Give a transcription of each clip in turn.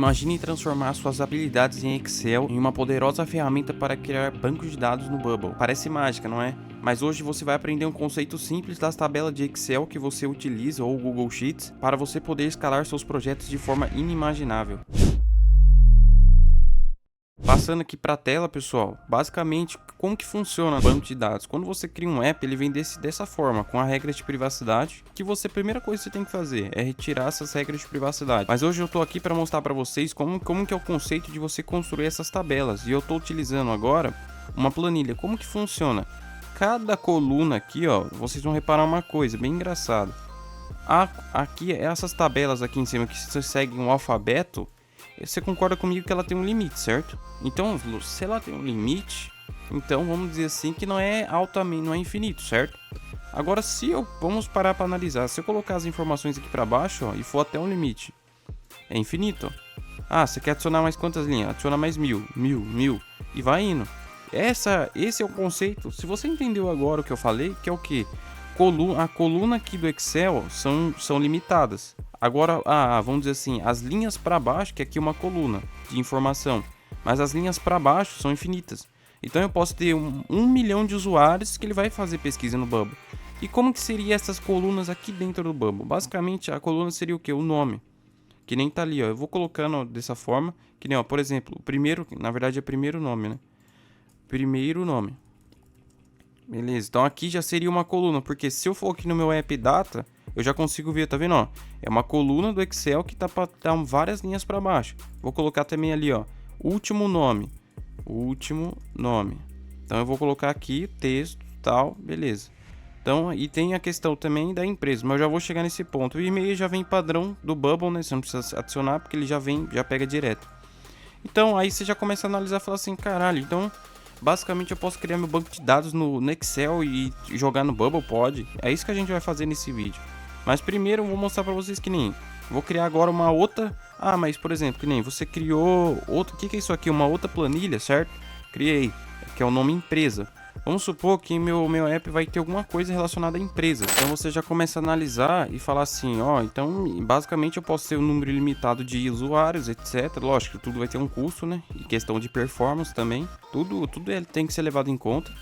Imagine transformar suas habilidades em Excel em uma poderosa ferramenta para criar bancos de dados no Bubble. Parece mágica, não é? Mas hoje você vai aprender um conceito simples das tabelas de Excel que você utiliza ou Google Sheets para você poder escalar seus projetos de forma inimaginável. Passando aqui para a tela, pessoal, basicamente como que funciona o banco de dados. Quando você cria um app, ele vem dessa forma, com a regra de privacidade, que a primeira coisa que você tem que fazer é retirar essas regras de privacidade. Mas hoje eu estou aqui para mostrar para vocês como que é o conceito de você construir essas tabelas. E eu estou utilizando agora uma planilha. Como que funciona? Cada coluna aqui, ó, vocês vão reparar uma coisa bem engraçada. Aqui, essas tabelas aqui em cima que seguem um alfabeto, você concorda comigo que ela tem um limite, certo? Então, se ela tem um limite, então vamos dizer assim que não é altamente, não é infinito, certo? Agora, vamos parar para analisar. Se eu colocar as informações aqui para baixo, ó, e for até um limite, é infinito. Ah, você quer adicionar mais quantas linhas? Adiciona mais 1000, 1000 e vai indo. Esse é o conceito. Se você entendeu agora o que eu falei, que é o que? A coluna aqui do Excel são limitadas. Agora, vamos dizer assim, as linhas para baixo, que aqui é uma coluna de informação, mas as linhas para baixo são infinitas. Então eu posso ter 1 milhão de usuários que ele vai fazer pesquisa no Bubble. E como que seria essas colunas aqui dentro do Bubble? Basicamente, a coluna seria o que? O nome. Que nem tá ali, ó. Eu vou colocando dessa forma, que nem, ó, por exemplo, o primeiro, na verdade é primeiro nome, né? Primeiro nome. Beleza, então aqui já seria uma coluna, porque se eu for aqui no meu app data, eu já consigo ver, tá vendo, ó? É uma coluna do Excel que tá para dar várias linhas para baixo. Vou colocar também ali, ó, último nome. Então eu vou colocar aqui texto, tal, beleza. Então, e tem a questão também da empresa, mas eu já vou chegar nesse ponto. O e-mail já vem padrão do Bubble, né? Você não precisa adicionar porque ele já pega direto. Então, aí você já começa a analisar e falar assim, caralho, então basicamente eu posso criar meu banco de dados no Excel e jogar no Bubble? Pode. É isso que a gente vai fazer nesse vídeo. Mas primeiro eu vou mostrar pra vocês que nem... Vou criar agora uma outra... mas por exemplo, que nem você criou... O que é isso aqui? Uma outra planilha, certo? Criei. Que é o nome empresa. Vamos supor que meu app vai ter alguma coisa relacionada à empresa. Então você já começa a analisar e falar assim, ó, então basicamente eu posso ter um número ilimitado de usuários, etc. Lógico que tudo vai ter um custo, né? E questão de performance também. Tudo tem que ser levado em conta.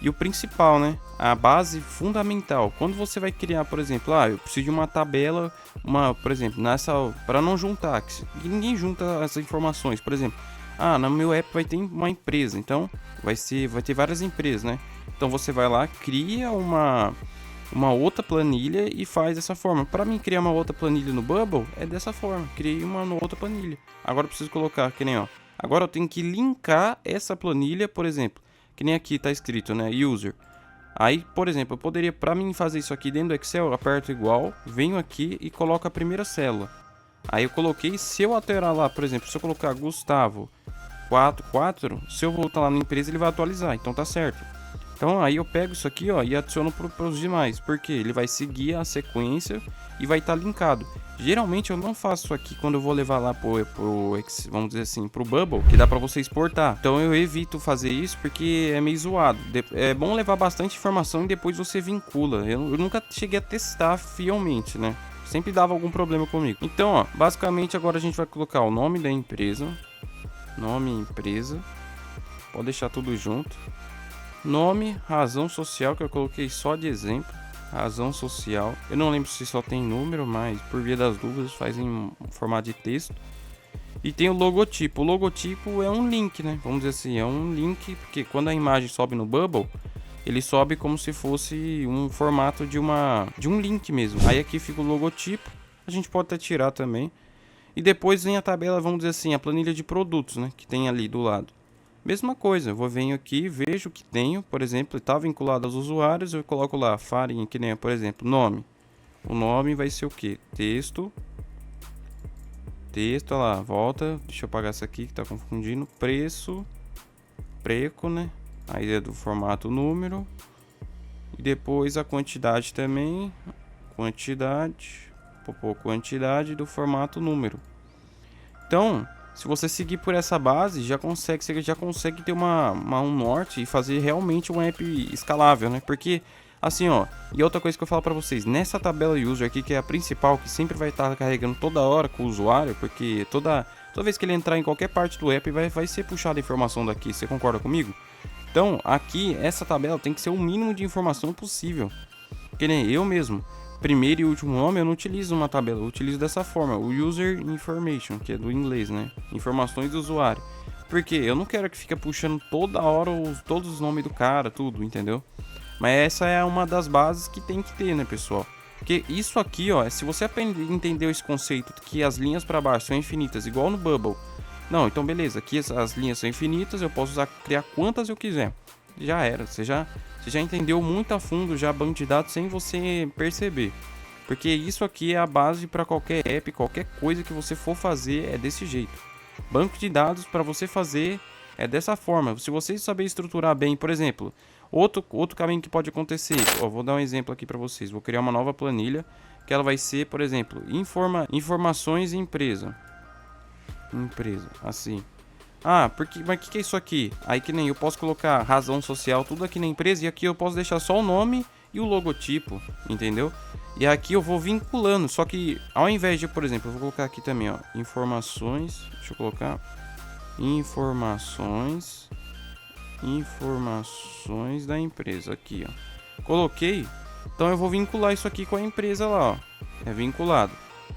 E o principal, né? A base fundamental. Quando você vai criar, por exemplo, eu preciso de uma tabela, por exemplo, para não juntar, que ninguém junta as informações, por exemplo. No meu app vai ter uma empresa, então vai ter várias empresas, né? Então você vai lá, cria uma outra planilha e faz dessa forma. Para mim criar uma outra planilha no Bubble é dessa forma, criei uma outra planilha. Agora eu preciso colocar, que nem, ó. Agora eu tenho que linkar essa planilha, por exemplo, que nem aqui tá escrito, né, user. Aí, por exemplo, eu poderia, para mim fazer isso aqui dentro do Excel, eu aperto igual, venho aqui e coloco a primeira célula. Aí eu coloquei, se eu alterar lá, por exemplo, se eu colocar Gustavo 44, se eu voltar lá na empresa ele vai atualizar, então tá certo. Então aí eu pego isso aqui, ó, e adiciono para os demais, porque ele vai seguir a sequência e vai estar linkado. Geralmente eu não faço isso aqui quando eu vou levar lá vamos dizer assim, pro Bubble, que dá para você exportar. Então eu evito fazer isso porque é meio zoado. É bom levar bastante informação e depois você vincula. Eu nunca cheguei a testar fielmente, né? Sempre dava algum problema comigo. Então, ó, basicamente agora a gente vai colocar o nome da empresa. Nome, empresa. Pode deixar tudo junto. Nome, razão social, que eu coloquei só de exemplo. Razão social. Eu não lembro se só tem número, mas por via das dúvidas faz em formato de texto. E tem o logotipo. O logotipo é um link, né? Vamos dizer assim, é um link, porque quando a imagem sobe no Bubble, ele sobe como se fosse um formato de um link mesmo. Aí aqui fica o logotipo. A gente pode até tirar também. E depois vem a tabela, vamos dizer assim, a planilha de produtos, né? Que tem ali do lado. Mesma coisa, venho aqui, vejo que tenho, por exemplo, está vinculado aos usuários, eu coloco lá, farinha, que nem, por exemplo, nome. O nome vai ser o que? Texto, olha lá, volta, deixa eu apagar isso aqui que está confundindo. Preço, preço, né? Aí é do formato número. E depois a quantidade também, quantidade do formato número. Então, se você seguir por essa base, você já consegue ter um norte e fazer realmente um app escalável, né? Porque, assim, ó, e outra coisa que eu falo pra vocês, nessa tabela user aqui, que é a principal, que sempre vai estar carregando toda hora com o usuário, porque Toda vez que ele entrar em qualquer parte do app, vai ser puxada a informação daqui. Você concorda comigo? Então, aqui, essa tabela tem que ser o mínimo de informação possível. Que nem eu mesmo. Primeiro e último nome eu não utilizo uma tabela, eu utilizo dessa forma, o User Information, que é do inglês, né? Informações do usuário. Porque eu não quero que fique puxando toda hora todos os nomes do cara, tudo, entendeu? Mas essa é uma das bases que tem que ter, né, pessoal? Porque isso aqui, ó, se você entendeu esse conceito que as linhas para baixo são infinitas, igual no Bubble. Não, então beleza, aqui as linhas são infinitas, eu posso criar quantas eu quiser. Já era, você já entendeu muito a fundo já banco de dados sem você perceber. Porque isso aqui é a base para qualquer app, qualquer coisa que você for fazer é desse jeito. Banco de dados para você fazer é dessa forma. Se você saber estruturar bem, por exemplo, outro caminho que pode acontecer, ó, vou dar um exemplo aqui para vocês. Vou criar uma nova planilha que ela vai ser, por exemplo, informações empresa, assim. Ah, mas o que é isso aqui? Aí que nem eu posso colocar razão social, tudo aqui na empresa, e aqui eu posso deixar só o nome e o logotipo, entendeu? E aqui eu vou vinculando, só que ao invés de, por exemplo, eu vou colocar aqui também, ó, informações, deixa eu colocar, informações da empresa, aqui, ó. Coloquei, então eu vou vincular isso aqui com a empresa lá, ó, é vinculado.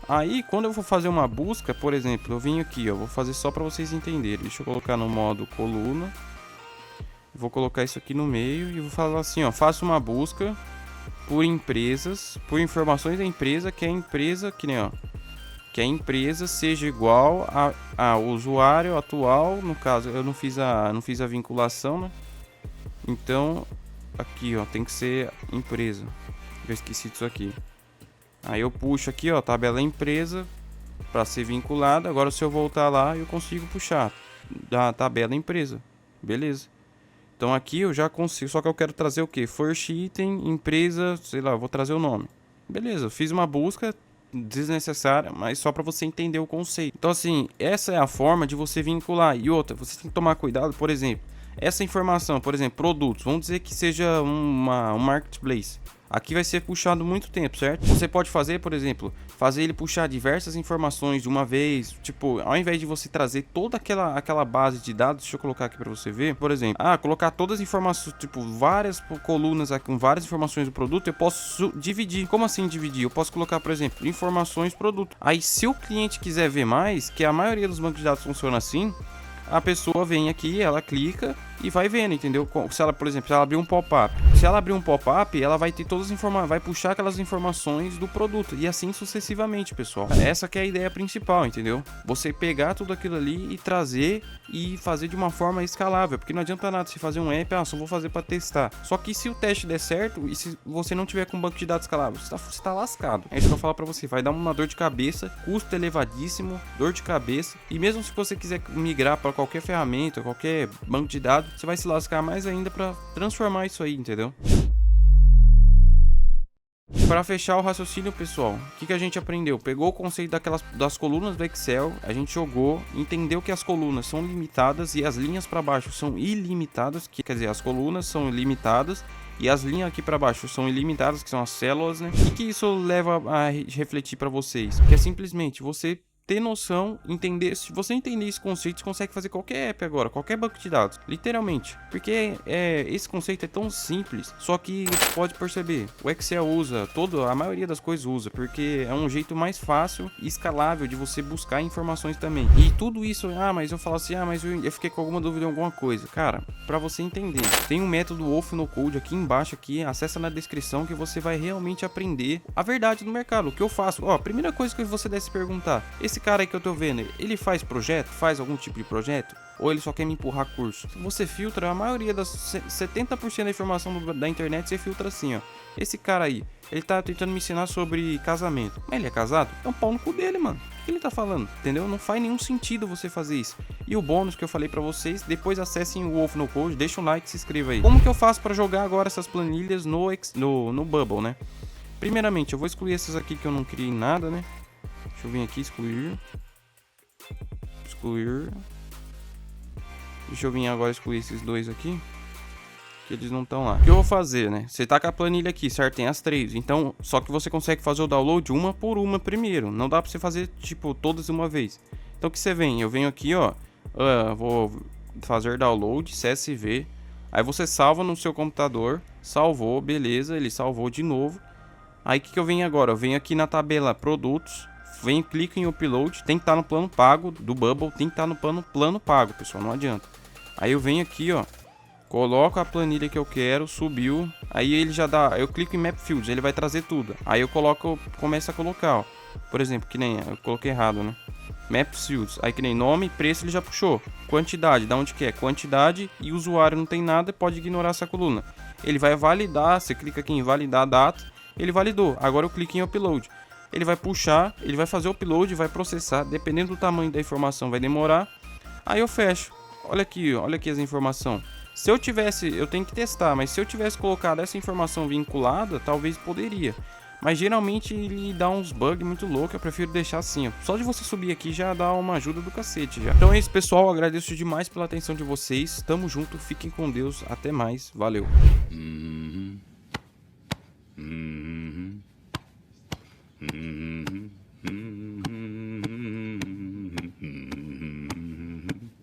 Aí, quando eu for fazer uma busca, por exemplo, eu vim aqui, ó, vou fazer só para vocês entenderem. Deixa eu colocar no modo coluna. Vou colocar isso aqui no meio e vou falar assim, ó, faça uma busca por empresas, por informações da empresa, que a empresa, que nem, ó, que a empresa seja igual ao usuário atual. No caso, eu não fiz a vinculação, né? Então, aqui, ó, tem que ser empresa. Eu esqueci disso aqui. Aí eu puxo aqui, ó, tabela empresa para ser vinculada. Agora se eu voltar lá, eu consigo puxar da tabela empresa. Beleza. Então aqui eu já consigo, só que eu quero trazer o que? First item, empresa, sei lá, eu vou trazer o nome. Beleza, eu fiz uma busca desnecessária, mas só para você entender o conceito. Então assim, essa é a forma de você vincular. E outra, você tem que tomar cuidado, por exemplo, essa informação, por exemplo, produtos, vamos dizer que seja um marketplace. Aqui vai ser puxado muito tempo, certo? Você pode fazer, por exemplo, fazer ele puxar diversas informações de uma vez. Tipo, ao invés de você trazer toda aquela base de dados, deixa eu colocar aqui para você ver. Por exemplo, colocar todas as informações, tipo, várias colunas aqui, com várias informações do produto, eu posso dividir. Como assim dividir? Eu posso colocar, por exemplo, informações produto. Aí, se o cliente quiser ver mais, que a maioria dos bancos de dados funciona assim, a pessoa vem aqui, ela clica e vai vendo, entendeu? Se ela, por exemplo, se ela abrir um pop-up, ela vai ter todas as informações, vai puxar aquelas informações do produto e assim sucessivamente, pessoal. Essa que é a ideia principal, entendeu? Você pegar tudo aquilo ali e trazer e fazer de uma forma escalável, porque não adianta nada você fazer um app, só vou fazer para testar. Só que se o teste der certo e se você não tiver com um banco de dados escalável, você tá lascado. É isso que eu falo para você, vai dar uma dor de cabeça, custo elevadíssimo, dor de cabeça, e mesmo se você quiser migrar para qualquer ferramenta, qualquer banco de dados, você vai se lascar mais ainda para transformar isso aí, entendeu? Para fechar o raciocínio, pessoal, o que a gente aprendeu? Pegou o conceito das colunas do Excel, a gente jogou, entendeu que as colunas são limitadas e as linhas para baixo são ilimitadas, quer dizer, as colunas são ilimitadas e as linhas aqui para baixo são ilimitadas, que são as células, né? E que isso leva a refletir para vocês? Que é simplesmente você ter noção, entender. Se você entender esse conceito, você consegue fazer qualquer app agora, qualquer banco de dados, literalmente. Porque esse conceito é tão simples, só que pode perceber, o Excel usa, a maioria das coisas usa, porque é um jeito mais fácil e escalável de você buscar informações também. E tudo isso, mas eu falo assim, mas eu fiquei com alguma dúvida em alguma coisa. Cara, para você entender, tem um método Wolf no Code aqui embaixo, acessa na descrição que você vai realmente aprender a verdade do mercado, o que eu faço. Ó, primeira coisa que você deve se perguntar, esse cara aí que eu tô vendo, ele faz projeto? Faz algum tipo de projeto? Ou ele só quer me empurrar curso? Você filtra, a maioria das 70% da informação da internet, você filtra assim, ó. Esse cara aí, ele tá tentando me ensinar sobre casamento. Mas ele é casado? É um pau no cu dele, mano. O que ele tá falando? Entendeu? Não faz nenhum sentido você fazer isso. E o bônus que eu falei pra vocês, depois acessem o Wolf no Code, deixa um like e se inscreva aí. Como que eu faço pra jogar agora essas planilhas no Bubble, né? Primeiramente, eu vou excluir essas aqui que eu não criei nada, né? Deixa eu vir aqui, excluir. Deixa eu vir agora excluir esses dois aqui, que eles não estão lá. O que eu vou fazer, né? Você tá com a planilha aqui, certo? Tem as três. Então, só que você consegue fazer o download uma por uma primeiro. Não dá pra você fazer, tipo, todas de uma vez. Então o que você vem? Eu venho aqui, ó, vou fazer download, CSV, aí você salva no seu computador, salvou, beleza, ele salvou de novo. Aí o que eu venho agora? Eu venho aqui na tabela produtos, venho, clico em upload, tem que estar no plano pago do Bubble, tem que estar no plano pago, pessoal, não adianta. Aí eu venho aqui, ó, coloco a planilha que eu quero, subiu, aí ele já dá, eu clico em Map Fields, ele vai trazer tudo. Aí eu coloco, começo a colocar, ó, por exemplo, que nem, eu coloquei errado, né? Map Fields, aí que nem nome, preço ele já puxou. Quantidade, da onde que é? Quantidade e usuário não tem nada, pode ignorar essa coluna. Ele vai validar, você clica aqui em validar a data, ele validou. Agora eu clico em upload. Ele vai puxar, ele vai fazer o upload, vai processar, dependendo do tamanho da informação vai demorar. Aí eu fecho. Olha aqui as informações. Se eu tivesse, eu tenho que testar, mas se eu tivesse colocado essa informação vinculada, talvez poderia. Mas geralmente ele dá uns bugs muito loucos, eu prefiro deixar assim, ó. Só de você subir aqui já dá uma ajuda do cacete já. Então é isso, pessoal, agradeço demais pela atenção de vocês. Tamo junto, fiquem com Deus, até mais, valeu.